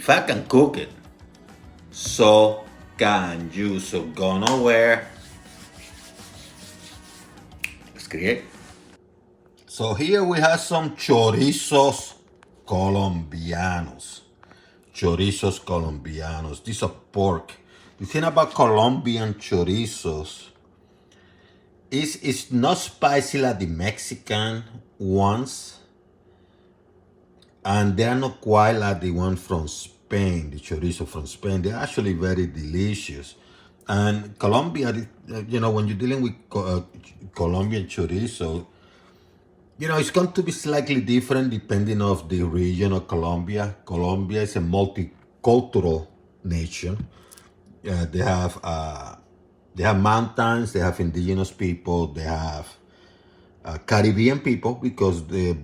If I can cook it, so can you. So go nowhere. Let's create. So here we have some chorizos colombianos. Chorizos colombianos. These are pork. The thing about Colombian chorizos is it's not spicy like the Mexican ones, and they're not quite like the one from Spain, the chorizo from Spain. They're actually very delicious. And Colombia, when you're dealing with Colombian chorizo, it's going to be slightly different depending of the region of Colombia. Colombia is a multicultural nation. They have mountains, they have indigenous people, they have Caribbean people because the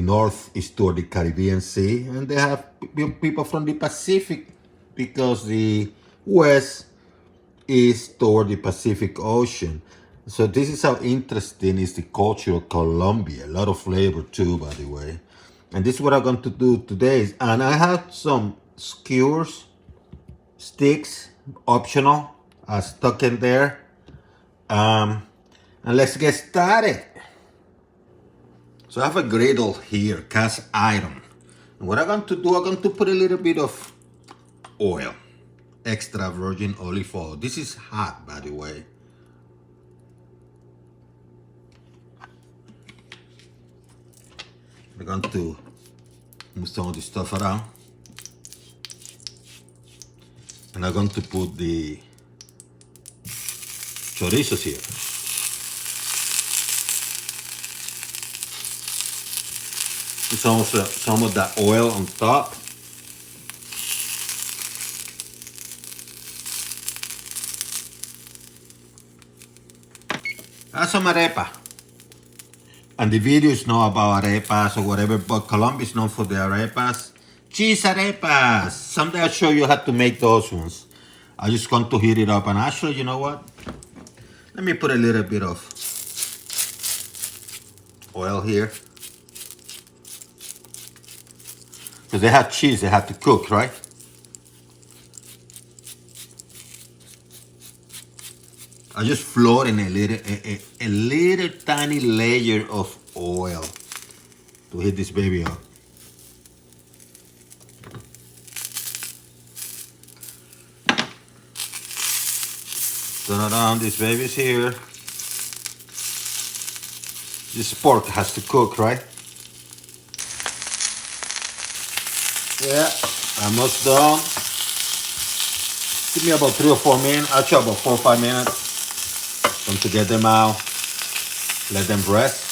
north is toward the Caribbean Sea, and they have people from the Pacific because the west is toward the Pacific Ocean. So this is how interesting is the culture of Colombia. A lot of flavor too, by the way. And this is what I'm going to do today. And I have some skewers, sticks, optional, stuck in there. And let's get started. So I have a griddle here, cast iron. And what I'm going to do, I'm going to put a little bit of oil, extra virgin olive oil. This is hot, by the way. We're going to move some of the stuff around. And I'm going to put the chorizos here. Some of that oil on top. That's some arepa. And the video is not about arepas or whatever, but Colombia is known for the arepas. Cheese arepas. Someday I'll show you how to make those ones. I just want to heat it up. And actually, you know what? Let me put a little bit of oil here. Because they have cheese, they have to cook, right? I just float in a little tiny layer of oil to heat this baby up. Turn around, this baby's here. This pork has to cook, right? Yeah, almost done. Give me about 3 or 4 minutes, actually about 4 or 5 minutes. To get them out, let them rest.